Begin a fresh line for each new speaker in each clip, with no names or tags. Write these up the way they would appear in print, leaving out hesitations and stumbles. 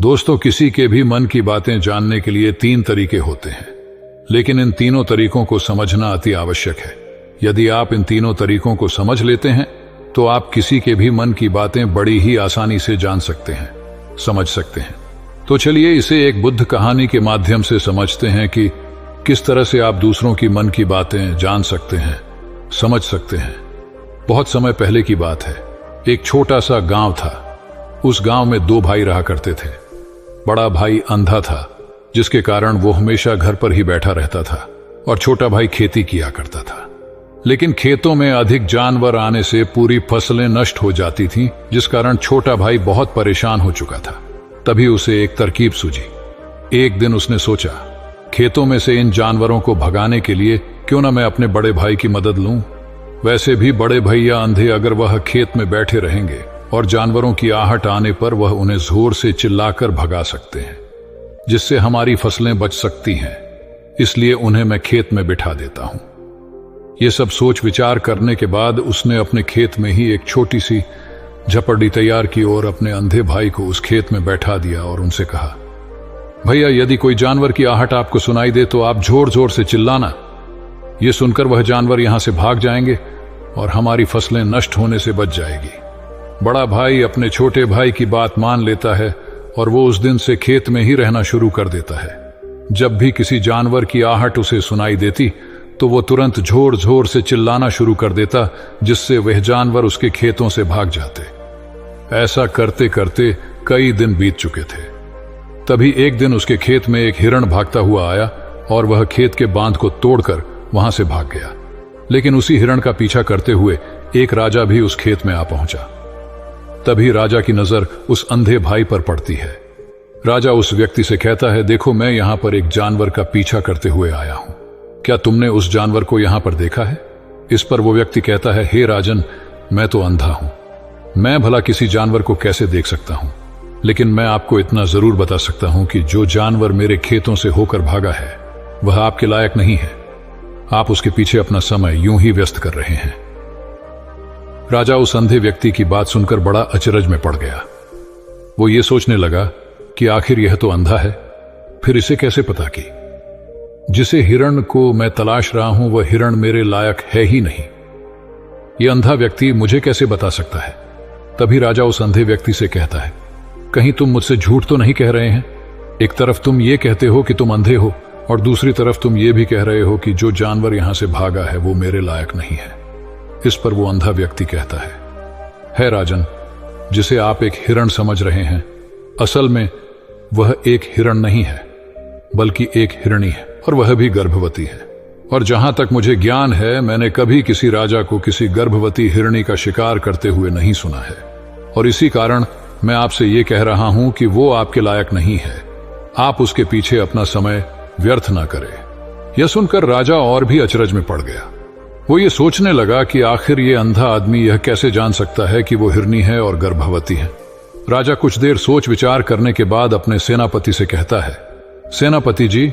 दोस्तों, किसी के भी मन की बातें जानने के लिए 3 तरीके होते हैं, लेकिन इन तीनों तरीकों को समझना अति आवश्यक है। यदि आप इन तीनों तरीकों को समझ लेते हैं तो आप किसी के भी मन की बातें बड़ी ही आसानी से जान सकते हैं, समझ सकते हैं। तो चलिए इसे एक बुद्ध कहानी के माध्यम से समझते हैं कि किस तरह से आप दूसरों की मन की बातें जान सकते हैं, समझ सकते हैं। बहुत समय पहले की बात है। एक छोटा सा गांव था। उस गांव में 2 भाई रहा करते थे। बड़ा भाई अंधा था, जिसके कारण वो हमेशा घर पर ही बैठा रहता था, और छोटा भाई खेती किया करता था। लेकिन खेतों में अधिक जानवर आने से पूरी फसलें नष्ट हो जाती थीं, जिस कारण छोटा भाई बहुत परेशान हो चुका था। तभी उसे एक तरकीब सूझी। एक दिन उसने सोचा, खेतों में से इन जानवरों को भगाने के लिए क्यों ना मैं अपने बड़े भाई की मदद लूं। वैसे भी बड़े भैया अंधे अगर वह खेत में बैठे रहेंगे और जानवरों की आहट आने पर वह उन्हें जोर से चिल्लाकर भगा सकते हैं, जिससे हमारी फसलें बच सकती हैं। इसलिए उन्हें मैं खेत में बिठा देता हूं। ये सब सोच विचार करने के बाद उसने अपने खेत में ही एक छोटी सी झपड़ी तैयार की और अपने अंधे भाई को उस खेत में बैठा दिया और उनसे कहा, भैया, यदि कोई जानवर की आहट आपको सुनाई दे तो आप जोर जोर से चिल्लाना। ये सुनकर वह जानवर यहां से भाग जाएंगे और हमारी फसलें नष्ट होने से बच जाएगी। बड़ा भाई अपने छोटे भाई की बात मान लेता है और वो उस दिन से खेत में ही रहना शुरू कर देता है। जब भी किसी जानवर की आहट उसे सुनाई देती तो वो तुरंत जोर जोर से चिल्लाना शुरू कर देता, जिससे वह जानवर उसके खेतों से भाग जाते। ऐसा करते करते कई दिन बीत चुके थे। तभी एक दिन उसके खेत में एक हिरण भागता हुआ आया और वह खेत के बांध को तोड़कर वहां से भाग गया। लेकिन उसी हिरण का पीछा करते हुए एक राजा भी उस खेत में आ पहुंचा। तभी राजा की नजर उस अंधे भाई पर पड़ती है। राजा उस व्यक्ति से कहता है, देखो, मैं यहां पर एक जानवर का पीछा करते हुए आया हूं। क्या तुमने उस जानवर को यहां पर देखा है? इस पर वो व्यक्ति कहता है, हे राजन, मैं तो अंधा हूं। मैं भला किसी जानवर को कैसे देख सकता हूं? लेकिन मैं आपको इतना जरूर बता सकता हूं कि जो जानवर मेरे खेतों से होकर भागा है वह आपके लायक नहीं है। आप उसके पीछे अपना समय यूं ही व्यस्त कर रहे हैं। राजा उस अंधे व्यक्ति की बात सुनकर बड़ा अचरज में पड़ गया। वो ये सोचने लगा कि आखिर यह तो अंधा है, फिर इसे कैसे पता कि जिसे हिरण को मैं तलाश रहा हूं वह हिरण मेरे लायक है ही नहीं। यह अंधा व्यक्ति मुझे कैसे बता सकता है? तभी राजा उस अंधे व्यक्ति से कहता है, कहीं तुम मुझसे झूठ तो नहीं कह रहे हैं? एक तरफ तुम ये कहते हो कि तुम अंधे हो और दूसरी तरफ तुम ये भी कह रहे हो कि जो जानवर यहां से भागा है वो मेरे लायक नहीं है। इस पर वो अंधा व्यक्ति कहता है राजन, जिसे आप एक हिरण समझ रहे हैं, असल में वह एक हिरण नहीं है बल्कि एक हिरणी है, और वह भी गर्भवती है। और जहां तक मुझे ज्ञान है, मैंने कभी किसी राजा को किसी गर्भवती हिरणी का शिकार करते हुए नहीं सुना है, और इसी कारण मैं आपसे ये कह रहा हूं कि वो आपके लायक नहीं है। आप उसके पीछे अपना समय व्यर्थ ना करें। यह सुनकर राजा और भी अचरज में पड़ गया। वो ये सोचने लगा कि आखिर ये अंधा आदमी यह कैसे जान सकता है कि वो हिरनी है और गर्भवती है। राजा कुछ देर सोच विचार करने के बाद अपने सेनापति से कहता है, सेनापति जी,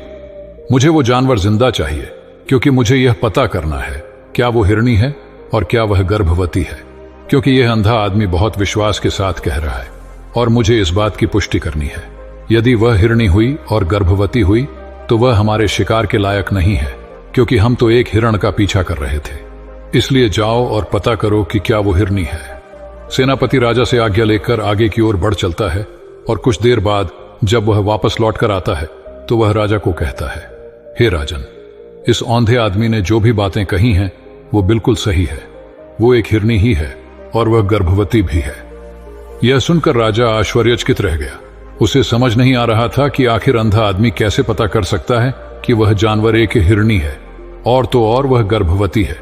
मुझे वो जानवर जिंदा चाहिए, क्योंकि मुझे यह पता करना है क्या वो हिरनी है और क्या वह गर्भवती है, क्योंकि यह अंधा आदमी बहुत विश्वास के साथ कह रहा है और मुझे इस बात की पुष्टि करनी है। यदि वह हिरनी हुई और गर्भवती हुई तो वह हमारे शिकार के लायक नहीं है, क्योंकि हम तो एक हिरण का पीछा कर रहे थे। इसलिए जाओ और पता करो कि क्या वो हिरनी है। सेनापति राजा से आज्ञा लेकर आगे की ओर बढ़ चलता है, और कुछ देर बाद जब वह वापस लौटकर आता है तो वह राजा को कहता है, हे राजन, इस औंधे आदमी ने जो भी बातें कही हैं वो बिल्कुल सही है। वो एक हिरनी ही है और वह गर्भवती भी है। यह सुनकर राजा आश्चर्यचकित रह गया। उसे समझ नहीं आ रहा था कि आखिर अंधा आदमी कैसे पता कर सकता है कि वह जानवर एक हिरनी है और तो और वह गर्भवती है।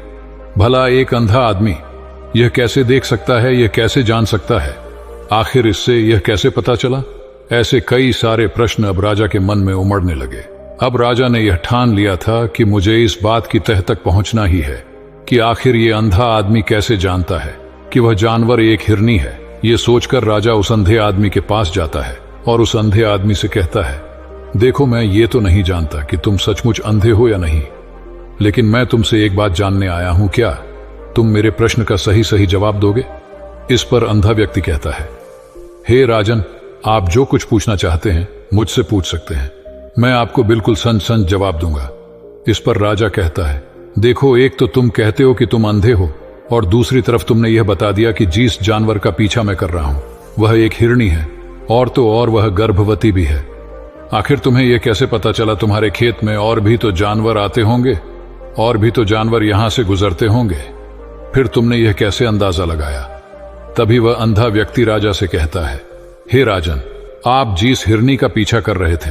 भला एक अंधा आदमी यह कैसे देख सकता है, यह कैसे जान सकता है? आखिर इससे यह कैसे पता चला? ऐसे कई सारे प्रश्न अब राजा के मन में उमड़ने लगे। अब राजा ने यह ठान लिया था कि मुझे इस बात की तह तक पहुंचना ही है कि आखिर ये अंधा आदमी कैसे जानता है कि वह जानवर एक हिरनी है। ये सोचकर राजा उस अंधे आदमी के पास जाता है और उस अंधे आदमी से कहता है, देखो, मैं ये तो नहीं जानता कि तुम सचमुच अंधे हो या नहीं, लेकिन मैं तुमसे एक बात जानने आया हूं। क्या तुम मेरे प्रश्न का सही सही जवाब दोगे? इस पर अंधा व्यक्ति कहता है, हे राजन, आप जो कुछ पूछना चाहते हैं मुझसे पूछ सकते हैं, मैं आपको बिल्कुल सच जवाब दूंगा। इस पर राजा कहता है, देखो, एक तो तुम कहते हो कि तुम अंधे हो और दूसरी तरफ तुमने यह बता दिया कि जिस जानवर का पीछा मैं कर रहा हूं वह एक हिरणी है, और तो और वह गर्भवती भी है। आखिर तुम्हें यह कैसे पता चला? तुम्हारे खेत में और भी तो जानवर आते होंगे, और भी तो जानवर यहां से गुजरते होंगे, फिर तुमने यह कैसे अंदाजा लगाया? तभी वह अंधा व्यक्ति राजा से कहता है, हे राजन, आप जिस हिरनी का पीछा कर रहे थे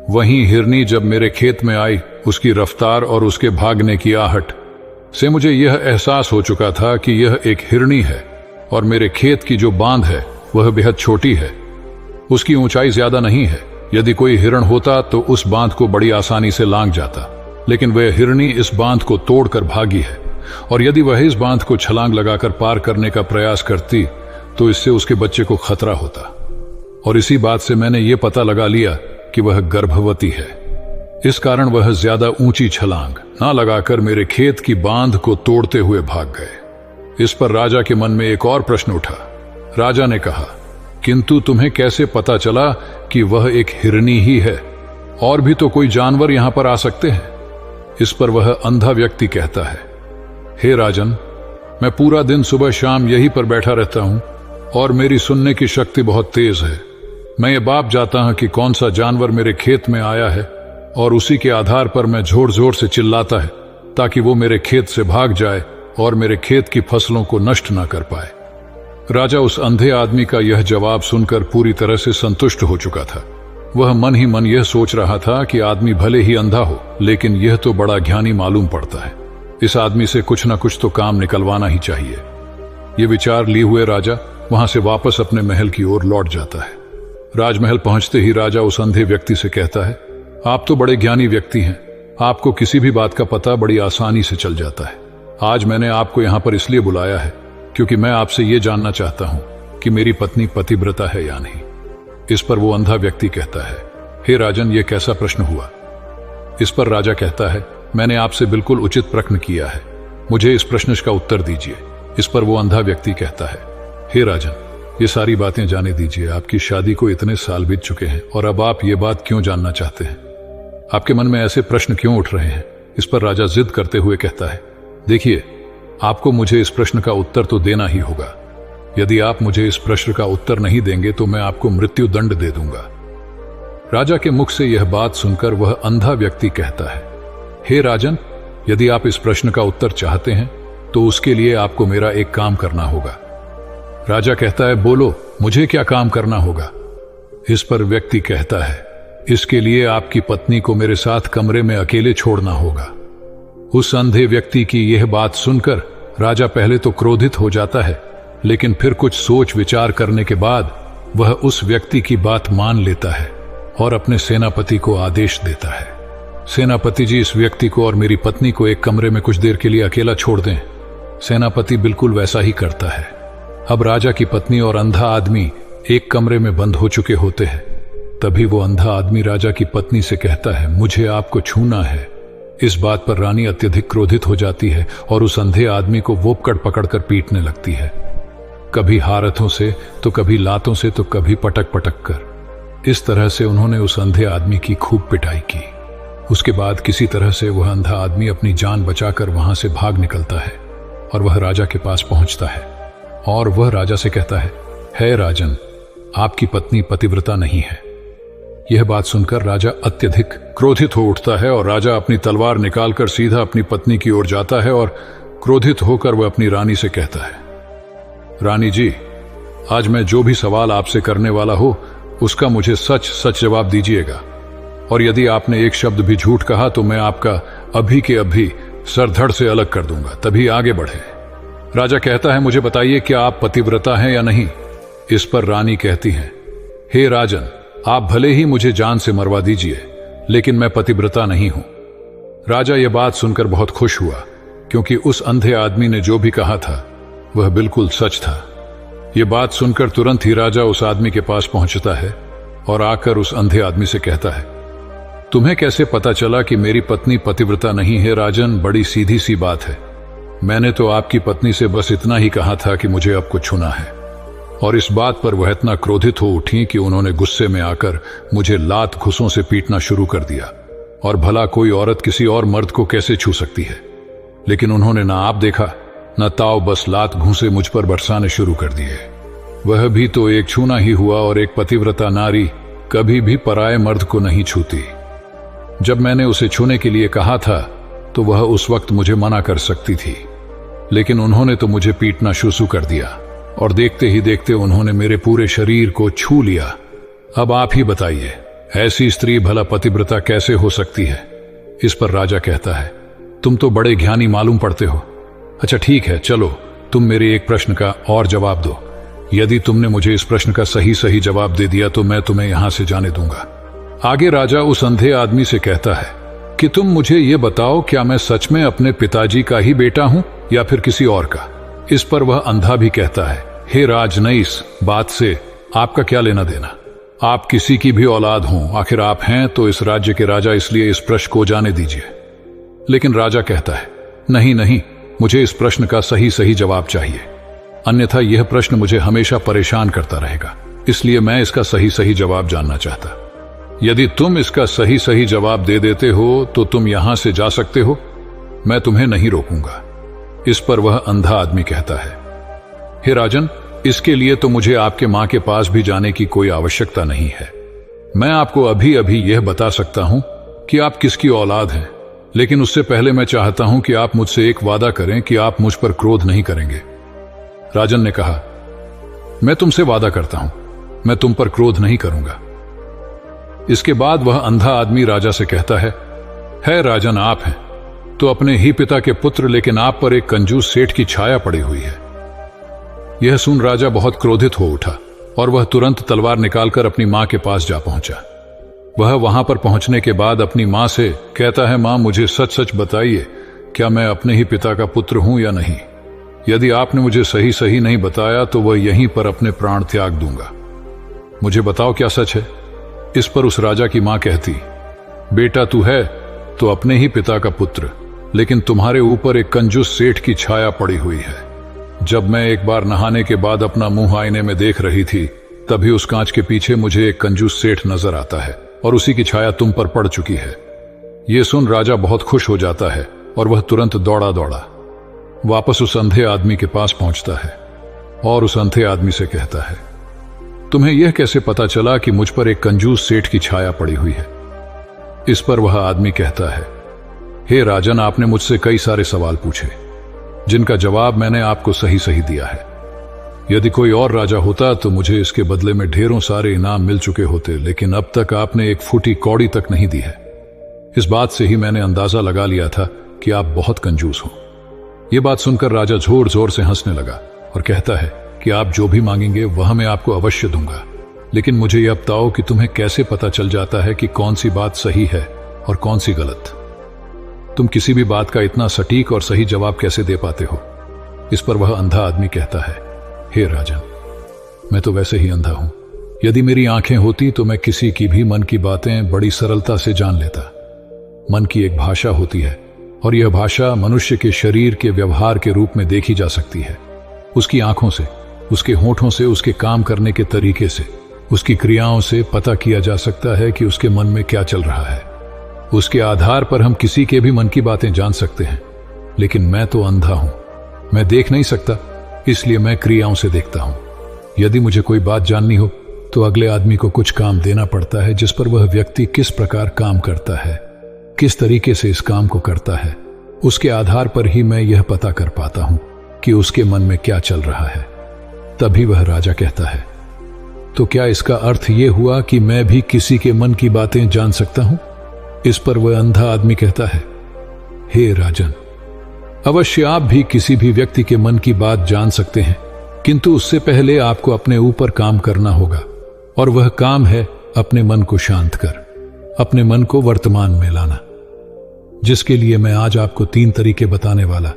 वही हिरनी जब मेरे खेत में आई, उसकी रफ्तार और उसके भागने की आहट से मुझे यह एहसास हो चुका था कि यह एक हिरणी है, और मेरे खेत की जो बांध है वह बेहद छोटी है, उसकी ऊंचाई ज्यादा नहीं है। यदि कोई हिरण होता तो उस बांध को बड़ी आसानी से लांघ जाता, लेकिन वह हिरणी इस बांध को तोड़कर भागी है, और यदि वह इस बांध को छलांग लगाकर पार करने का प्रयास करती तो इससे उसके बच्चे को खतरा होता, और इसी बात से मैंने ये पता लगा लिया कि वह गर्भवती है। इस कारण वह ज्यादा ऊंची छलांग ना लगाकर मेरे खेत की बांध को तोड़ते हुए भाग गए। इस पर राजा के मन में एक और प्रश्न उठा। राजा ने कहा, किंतु तुम्हें कैसे पता चला कि वह एक हिरनी ही है? और भी तो कोई जानवर यहां पर आ सकते हैं। इस पर वह अंधा व्यक्ति कहता है, हे राजन, मैं पूरा दिन सुबह शाम यहीं पर बैठा रहता हूं और मेरी सुनने की शक्ति बहुत तेज है। मैं ये बाप जाता हूं कि कौन सा जानवर मेरे खेत में आया है, और उसी के आधार पर मैं जोर जोर से चिल्लाता है ताकि वो मेरे खेत से भाग जाए और मेरे खेत की फसलों को नष्ट ना कर पाए। राजा उस अंधे आदमी का यह जवाब सुनकर पूरी तरह से संतुष्ट हो चुका था। वह मन ही मन यह सोच रहा था कि आदमी भले ही अंधा हो, लेकिन यह तो बड़ा ज्ञानी मालूम पड़ता है। इस आदमी से कुछ ना कुछ तो काम निकलवाना ही चाहिए। ये विचार लिए हुए राजा वहां से वापस अपने महल की ओर लौट जाता है। राजमहल पहुंचते ही राजा उस अंधे व्यक्ति से कहता है, आप तो बड़े ज्ञानी व्यक्ति हैं, आपको किसी भी बात का पता बड़ी आसानी से चल जाता है। आज मैंने आपको यहां पर इसलिए बुलाया है क्योंकि मैं आपसे ये जानना चाहता हूं कि मेरी पत्नी पतिव्रता है या नहीं। इस पर वो अंधा व्यक्ति कहता है, हे राजन, ये कैसा प्रश्न हुआ? इस पर राजा कहता है, मैंने आपसे बिल्कुल उचित प्रश्न किया है, मुझे इस प्रश्न का उत्तर दीजिए। इस पर वो अंधा व्यक्ति कहता है, हे राजन, ये सारी बातें जाने दीजिए। आपकी शादी को इतने साल बीत चुके हैं और अब आप ये बात क्यों जानना चाहते हैं? आपके मन में ऐसे प्रश्न क्यों उठ रहे हैं? इस पर राजा जिद करते हुए कहता है, देखिए, आपको मुझे इस प्रश्न का उत्तर तो देना ही होगा। यदि आप मुझे इस प्रश्न का उत्तर नहीं देंगे तो मैं आपको मृत्यु दंड दे दूंगा। राजा के मुख से यह बात सुनकर वह अंधा व्यक्ति कहता है, हे राजन, यदि आप इस प्रश्न का उत्तर चाहते हैं तो उसके लिए आपको मेरा एक काम करना होगा। राजा कहता है, बोलो, मुझे क्या काम करना होगा? इस पर व्यक्ति कहता है, इसके लिए आपकी पत्नी को मेरे साथ कमरे में अकेले छोड़ना होगा। उस अंधे व्यक्ति की यह बात सुनकर राजा पहले तो क्रोधित हो जाता है, लेकिन फिर कुछ सोच विचार करने के बाद वह उस व्यक्ति की बात मान लेता है और अपने सेनापति को आदेश देता है, सेनापति जी, इस व्यक्ति को और मेरी पत्नी को एक कमरे में कुछ देर के लिए अकेला छोड़ दें। सेनापति बिल्कुल वैसा ही करता है। अब राजा की पत्नी और अंधा आदमी एक कमरे में बंद हो चुके होते हैं। तभी वो अंधा आदमी राजा की पत्नी से कहता है, मुझे आपको छूना है। इस बात पर रानी अत्यधिक क्रोधित हो जाती है और उस अंधे आदमी को वोपकड़ पकड़कर पीटने लगती है, कभी हाथों से तो कभी लातों से तो कभी पटक पटक कर। इस तरह से उन्होंने उस अंधे आदमी की खूब पिटाई की। उसके बाद किसी तरह से वह अंधा आदमी अपनी जान बचाकर वहां से भाग निकलता है और वह राजा के पास पहुंचता है और वह राजा से कहता है, हे राजन, आपकी पत्नी पतिव्रता नहीं है। यह बात सुनकर राजा अत्यधिक क्रोधित हो उठता है और राजा अपनी तलवार निकालकर सीधा अपनी पत्नी की ओर जाता है और क्रोधित होकर वह अपनी रानी से कहता है, रानी जी, आज मैं जो भी सवाल आपसे करने वाला हो उसका मुझे सच सच जवाब दीजिएगा, और यदि आपने एक शब्द भी झूठ कहा तो मैं आपका अभी के अभी सर धड़ से अलग कर दूंगा, तभी आगे बढ़े। राजा कहता है, मुझे बताइए, क्या आप पतिव्रता हैं या नहीं? इस पर रानी कहती है, हे राजन, आप भले ही मुझे जान से मरवा दीजिए, लेकिन मैं पतिव्रता नहीं हूं। राजा यह बात सुनकर बहुत खुश हुआ, क्योंकि उस अंधे आदमी ने जो भी कहा था वह बिल्कुल सच था। यह बात सुनकर तुरंत ही राजा उस आदमी के पास पहुंचता है और आकर उस अंधे आदमी से कहता है, तुम्हें कैसे पता चला कि मेरी पत्नी पतिव्रता नहीं है? राजन, बड़ी सीधी सी बात है, मैंने तो आपकी पत्नी से बस इतना ही कहा था कि मुझे आपको छूना है। और इस बात पर वह इतना क्रोधित हो उठी कि उन्होंने गुस्से में आकर मुझे लात घुसों से पीटना शुरू कर दिया। और भला कोई औरत किसी और मर्द को कैसे छू सकती है, लेकिन उन्होंने ना आप देखा न ताव, बस लात घूंसे मुझ पर बरसाने शुरू कर दिए। वह भी तो एक छूना ही हुआ, और एक पतिव्रता नारी कभी भी पराये मर्द को नहीं छूती। जब मैंने उसे छूने के लिए कहा था तो वह उस वक्त मुझे मना कर सकती थी, लेकिन उन्होंने तो मुझे पीटना शुरू कर दिया, और देखते ही देखते उन्होंने मेरे पूरे शरीर को छू लिया। अब आप ही बताइए, ऐसी स्त्री भला पतिव्रता कैसे हो सकती है? इस पर राजा कहता है, तुम तो बड़े ज्ञानी मालूम पड़ते हो। अच्छा ठीक है, चलो तुम मेरे एक प्रश्न का और जवाब दो। यदि तुमने मुझे इस प्रश्न का सही जवाब दे दिया तो मैं तुम्हें यहां से जाने दूंगा। आगे राजा उस अंधे आदमी से कहता है कि तुम मुझे ये बताओ, क्या मैं सच में अपने पिताजी का ही बेटा हूं या फिर किसी और का? इस पर वह अंधा भी कहता है, हे राजनयी, इस बात से आपका क्या लेना देना? आप किसी की भी औलाद हों, आखिर आप हैं तो इस राज्य के राजा, इसलिए इस प्रश्न को जाने दीजिए। लेकिन राजा कहता है, नहीं, मुझे इस प्रश्न का सही जवाब चाहिए, अन्यथा यह प्रश्न मुझे हमेशा परेशान करता रहेगा, इसलिए मैं इसका सही जवाब जानना चाहता। यदि तुम इसका सही जवाब दे देते हो तो तुम यहां से जा सकते हो, मैं तुम्हें नहीं रोकूंगा। इस पर वह अंधा आदमी कहता है, हे राजन, इसके लिए तो मुझे आपके मां के पास भी जाने की कोई आवश्यकता नहीं है। मैं आपको अभी यह बता सकता हूं कि आप किसकी औलाद हैं, लेकिन उससे पहले मैं चाहता हूं कि आप मुझसे एक वादा करें कि आप मुझ पर क्रोध नहीं करेंगे। राजन ने कहा, मैं तुमसे वादा करता हूं, मैं तुम पर क्रोध नहीं करूंगा। इसके बाद वह अंधा आदमी राजा से कहता है राजन, आप हैं तो अपने ही पिता के पुत्र, लेकिन आप पर एक कंजूस सेठ की छाया पड़ी हुई है। यह सुन राजा बहुत क्रोधित हो उठा और वह तुरंत तलवार निकालकर अपनी मां के पास जा पहुंचा। वह वहां पर पहुंचने के बाद अपनी मां से कहता है, मां, मुझे सच बताइए, क्या मैं अपने ही पिता का पुत्र हूं या नहीं? यदि आपने मुझे सही नहीं बताया तो वह यहीं पर अपने प्राण त्याग दूंगा। मुझे बताओ क्या सच है? इस पर उस राजा की मां कहती, बेटा, तू है तो अपने ही पिता का पुत्र, लेकिन तुम्हारे ऊपर एक कंजूस सेठ की छाया पड़ी हुई है। जब मैं एक बार नहाने के बाद अपना मुंह आईने में देख रही थी, तभी उस कांच के पीछे मुझे एक कंजूस सेठ नजर आता है और उसी की छाया तुम पर पड़ चुकी है। यह सुन राजा बहुत खुश हो जाता है और वह तुरंत दौड़ा वापस उस अंधे आदमी के पास पहुंचता है और उस अंधे आदमी से कहता है, तुम्हें यह कैसे पता चला कि मुझ पर एक कंजूस सेठ की छाया पड़ी हुई है? इस पर वह आदमी कहता है, हे राजन, आपने मुझसे कई सारे सवाल पूछे जिनका जवाब मैंने आपको सही दिया है। यदि कोई और राजा होता तो मुझे इसके बदले में ढेरों सारे इनाम मिल चुके होते, लेकिन अब तक आपने एक फूटी कौड़ी तक नहीं दी है। इस बात से ही मैंने अंदाजा लगा लिया था कि आप बहुत कंजूस हो। यह बात सुनकर राजा जोर से हंसने लगा और कहता है कि आप जो भी मांगेंगे वह मैं आपको अवश्य दूंगा, लेकिन मुझे यह बताओ कि तुम्हें कैसे पता चल जाता है कि कौन सी बात सही है और कौन सी गलत? तुम किसी भी बात का इतना सटीक और सही जवाब कैसे दे पाते हो? इस पर वह अंधा आदमी कहता है, हे राजन, मैं तो वैसे ही अंधा हूं। यदि मेरी आंखें होती तो मैं किसी की भी मन की बातें बड़ी सरलता से जान लेता। मन की एक भाषा होती है और यह भाषा मनुष्य के शरीर के व्यवहार के रूप में देखी जा सकती है। उसकी आंखों से, उसके होठों से, उसके काम करने के तरीके से, उसकी क्रियाओं से पता किया जा सकता है कि उसके मन में क्या चल रहा है। उसके आधार पर हम किसी के भी मन की बातें जान सकते हैं, लेकिन मैं तो अंधा हूं, मैं देख नहीं सकता, इसलिए मैं क्रियाओं से देखता हूं। यदि मुझे कोई बात जाननी हो तो अगले आदमी को कुछ काम देना पड़ता है जिस पर वह व्यक्ति किस प्रकार काम करता है, किस तरीके से इस काम को करता है, उसके आधार पर ही मैं यह पता कर पाता हूं कि उसके मन में क्या चल रहा है। तभी वह राजा कहता है, तो क्या इसका अर्थ यह हुआ कि मैं भी किसी के मन की बातें जान सकता हूं? इस पर वह अंधा आदमी कहता है, हे राजन, अवश्य आप भी किसी भी व्यक्ति के मन की बात जान सकते हैं, किंतु उससे पहले आपको अपने ऊपर काम करना होगा, और वह काम है अपने मन को शांत कर, अपने मन को वर्तमान में लाना, जिसके लिए मैं आज आपको 3 तरीके बताने वाला,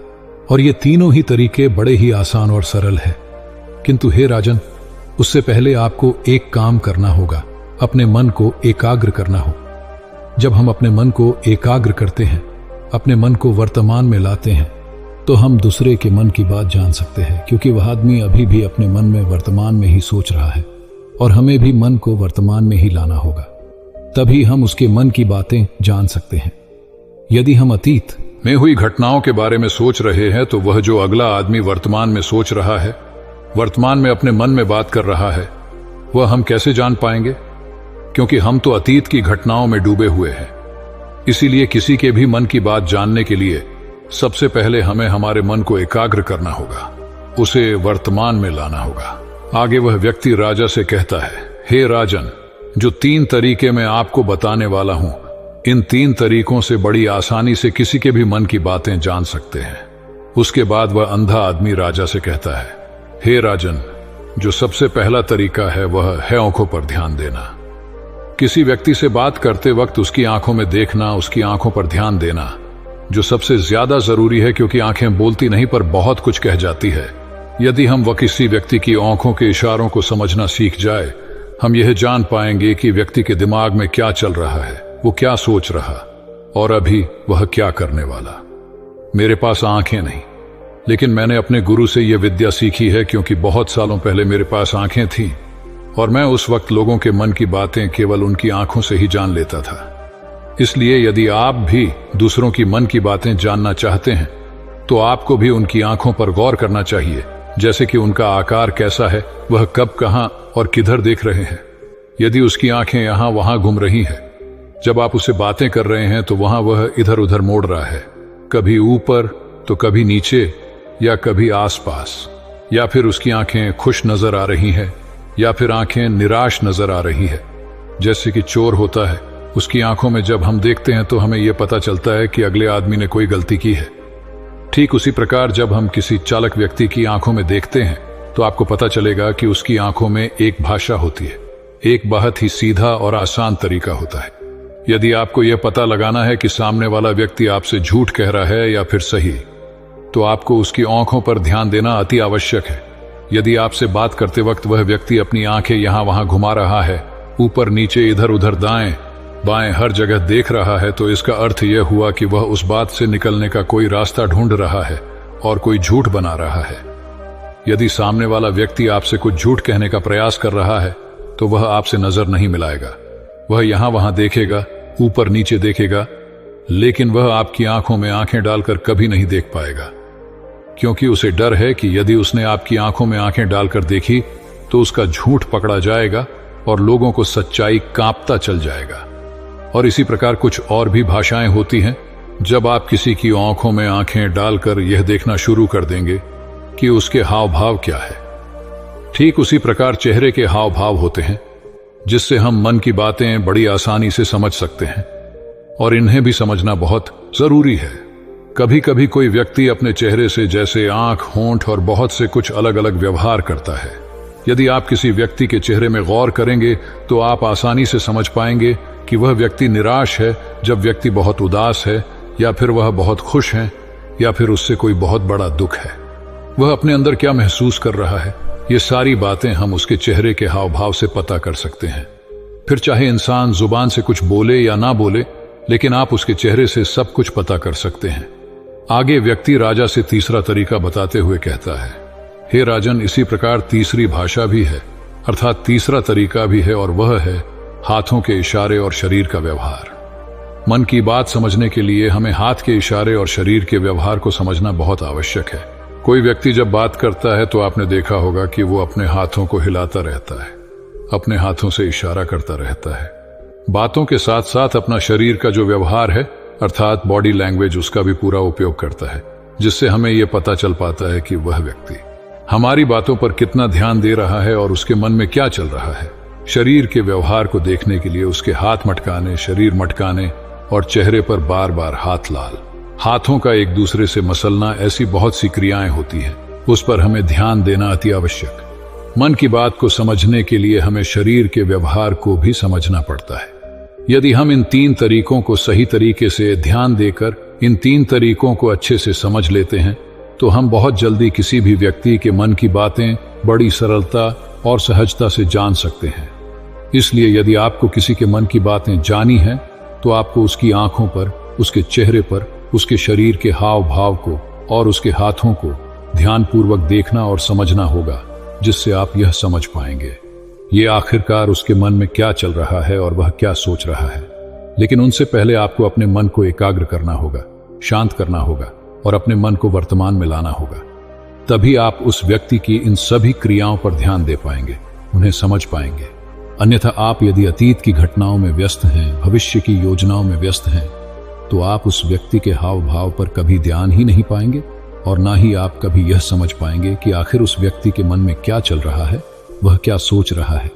और ये तीनों ही तरीके बड़े ही आसान और सरल है। किंतु हे राजन, उससे पहले आपको एक काम करना होगा, अपने मन को एकाग्र करना हो। जब हम अपने मन को एकाग्र करते हैं, अपने मन को वर्तमान में लाते हैं,
तो हम दूसरे के मन की बात जान सकते हैं, क्योंकि वह आदमी अभी भी अपने मन में वर्तमान में ही सोच रहा है और हमें भी मन को वर्तमान में ही लाना होगा, तभी हम उसके मन की बातें जान सकते हैं। यदि हम अतीत
में हुई घटनाओं के बारे में सोच रहे हैं तो वह जो अगला आदमी वर्तमान में सोच रहा है, वर्तमान में अपने मन में बात कर रहा है, वह हम कैसे जान पाएंगे? क्योंकि हम तो अतीत की घटनाओं में डूबे हुए हैं। इसीलिए किसी के भी मन की बात जानने के लिए सबसे पहले हमें हमारे मन को एकाग्र करना होगा, उसे वर्तमान में लाना होगा। आगे वह व्यक्ति राजा से कहता है, हे राजन, जो 3 तरीके मैं आपको बताने वाला हूं, इन 3 तरीकों से बड़ी आसानी से किसी के भी मन की बातें जान सकते हैं। उसके बाद वह अंधा आदमी राजा से कहता है, हे राजन, जो सबसे पहला तरीका है वह है आंखों पर ध्यान देना। किसी व्यक्ति से बात करते वक्त उसकी आंखों में देखना, उसकी आंखों पर ध्यान देना, जो सबसे ज्यादा जरूरी है, क्योंकि आंखें बोलती नहीं पर बहुत कुछ कह जाती है। यदि हम वह किसी व्यक्ति की आंखों के इशारों को समझना सीख जाए, हम यह जान पाएंगे कि व्यक्ति के दिमाग में क्या चल रहा है, वो क्या सोच रहा और अभी वह क्या करने वाला। मेरे पास आंखें नहीं, लेकिन मैंने अपने गुरु से यह विद्या सीखी है, क्योंकि बहुत सालों पहले मेरे पास आंखें थीं और मैं उस वक्त लोगों के मन की बातें केवल उनकी आंखों से ही जान लेता था। इसलिए यदि आप भी दूसरों की मन की बातें जानना चाहते हैं तो आपको भी उनकी आंखों पर गौर करना चाहिए, जैसे कि उनका आकार कैसा है, वह कब, कहां और किधर देख रहे हैं। यदि उसकी आंखें यहां वहां घूम रही हैं, जब आप उसे बातें कर रहे हैं तो वहां वह इधर उधर मोड़ रहा है, कभी ऊपर तो कभी नीचे या कभी आसपास, या फिर उसकी आंखें खुश नजर आ रही हैं या फिर आंखें निराश नजर आ रही है। जैसे कि चोर होता है, उसकी आंखों में जब हम देखते हैं तो हमें यह पता चलता है कि अगले आदमी ने कोई गलती की है। ठीक उसी प्रकार जब हम किसी चालक व्यक्ति की आंखों में देखते हैं तो आपको पता चलेगा कि उसकी आंखों में एक भाषा होती है, एक बहुत ही सीधा और आसान तरीका होता है। यदि आपको यह पता लगाना है कि सामने वाला व्यक्ति आपसे झूठ कह रहा है या फिर सही, तो आपको उसकी आंखों पर ध्यान देना अति आवश्यक है। यदि आपसे बात करते वक्त वह व्यक्ति अपनी आंखें यहां वहां घुमा रहा है, ऊपर नीचे इधर उधर दाएं बाएं हर जगह देख रहा है, तो इसका अर्थ यह हुआ कि वह उस बात से निकलने का कोई रास्ता ढूंढ रहा है और कोई झूठ बना रहा है। यदि सामने वाला व्यक्ति आपसे कुछ झूठ कहने का प्रयास कर रहा है तो वह आपसे नजर नहीं मिलाएगा। वह यहां वहां देखेगा, ऊपर नीचे देखेगा, लेकिन वह आपकी आंखों में आंखें डालकर कभी नहीं देख पाएगा, क्योंकि उसे डर है कि यदि उसने आपकी आंखों में आंखें डालकर देखी तो उसका झूठ पकड़ा जाएगा और लोगों को सच्चाई कांपता चल जाएगा। और इसी प्रकार कुछ और भी भाषाएं होती हैं। जब आप किसी की आंखों में आंखें डालकर यह देखना शुरू कर देंगे कि उसके हाव भाव क्या है, ठीक उसी प्रकार चेहरे के हाव भाव होते हैं, जिससे हम मन की बातें बड़ी आसानी से समझ सकते हैं, और इन्हें भी समझना बहुत जरूरी है। कभी कभी कोई व्यक्ति अपने चेहरे से जैसे आंख, होंठ और बहुत से कुछ अलग अलग व्यवहार करता है। यदि आप किसी व्यक्ति के चेहरे में गौर करेंगे तो आप आसानी से समझ पाएंगे कि वह व्यक्ति निराश है, जब व्यक्ति बहुत उदास है, या फिर वह बहुत खुश है, या फिर उससे कोई बहुत बड़ा दुख है। वह अपने अंदर क्या महसूस कर रहा है, ये सारी बातें हम उसके चेहरे के हाव भाव से पता कर सकते हैं। फिर चाहे इंसान जुबान से कुछ बोले या ना बोले, लेकिन आप उसके चेहरे से सब कुछ पता कर सकते हैं। आगे व्यक्ति राजा से तीसरा तरीका बताते हुए कहता है, हे राजन, इसी प्रकार तीसरी भाषा भी है, अर्थात तीसरा तरीका भी है, और वह है हाथों के इशारे और शरीर का व्यवहार। मन की बात समझने के लिए हमें हाथ के इशारे और शरीर के व्यवहार को समझना बहुत आवश्यक है। कोई व्यक्ति जब बात करता है तो आपने देखा होगा कि वो अपने हाथों को हिलाता रहता है, अपने हाथों से इशारा करता रहता है। बातों के साथ साथ अपना शरीर का जो व्यवहार है, अर्थात बॉडी लैंग्वेज, उसका भी पूरा उपयोग करता है, जिससे हमें यह पता चल पाता है कि वह व्यक्ति हमारी बातों पर कितना ध्यान दे रहा है और उसके मन में क्या चल रहा है। शरीर के व्यवहार को देखने के लिए उसके हाथ मटकाने, शरीर मटकाने और चेहरे पर बार बार हाथ लाल, हाथों का एक दूसरे से मसलना, ऐसी बहुत सी क्रियाएं होती हैं, उस पर हमें ध्यान देना अति आवश्यक। मन की बात को समझने के लिए हमें शरीर के व्यवहार को भी समझना पड़ता है। यदि हम इन 3 तरीकों को सही तरीके से ध्यान देकर इन 3 तरीकों को अच्छे से समझ लेते हैं तो हम बहुत जल्दी किसी भी व्यक्ति के मन की बातें बड़ी सरलता और सहजता से जान सकते हैं। इसलिए यदि आपको किसी के मन की बातें जानी हैं तो आपको उसकी आंखों पर, उसके चेहरे पर, उसके शरीर के हाव भाव को और उसके हाथों को ध्यानपूर्वक देखना और समझना होगा, जिससे आप यह समझ पाएंगे ये आखिरकार उसके मन में क्या चल रहा है और वह क्या सोच रहा है। लेकिन उनसे पहले आपको अपने मन को एकाग्र करना होगा, शांत करना होगा और अपने मन को वर्तमान में लाना होगा। तभी आप उस व्यक्ति की इन सभी क्रियाओं पर ध्यान दे पाएंगे, उन्हें समझ पाएंगे। अन्यथा आप यदि अतीत की घटनाओं में व्यस्त हैं, भविष्य की योजनाओं में व्यस्त हैं, तो आप उस व्यक्ति के हाव भाव पर कभी ध्यान ही नहीं पाएंगे और ना ही आप कभी यह समझ पाएंगे कि आखिर उस व्यक्ति के मन में क्या चल रहा है, वह क्या सोच रहा है।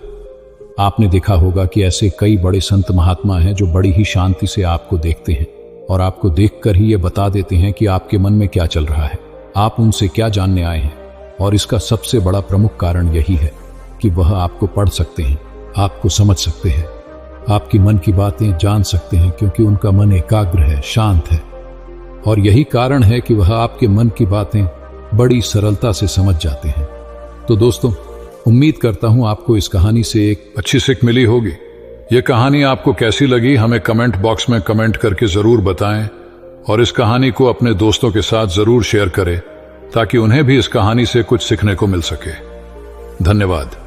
आपने देखा होगा कि ऐसे कई बड़े संत महात्मा हैं जो बड़ी ही शांति से आपको देखते हैं और आपको देखकर ही ये बता देते हैं कि आपके मन में क्या चल रहा है, आप उनसे क्या जानने आए हैं। और इसका सबसे बड़ा प्रमुख कारण यही है कि वह आपको पढ़ सकते हैं, आपको समझ सकते हैं, आपकी मन की बातें जान सकते हैं, क्योंकि उनका मन एकाग्र है, शांत है। और यही कारण है कि वह आपके मन की बातें बड़ी सरलता से समझ जाते हैं। तो दोस्तों, उम्मीद करता हूं आपको इस कहानी से एक अच्छी सीख मिली होगी। यह कहानी आपको कैसी लगी हमें कमेंट बॉक्स में कमेंट करके जरूर बताएं और इस कहानी को अपने दोस्तों के साथ जरूर शेयर करें ताकि उन्हें भी इस कहानी से कुछ सीखने को मिल सके। धन्यवाद।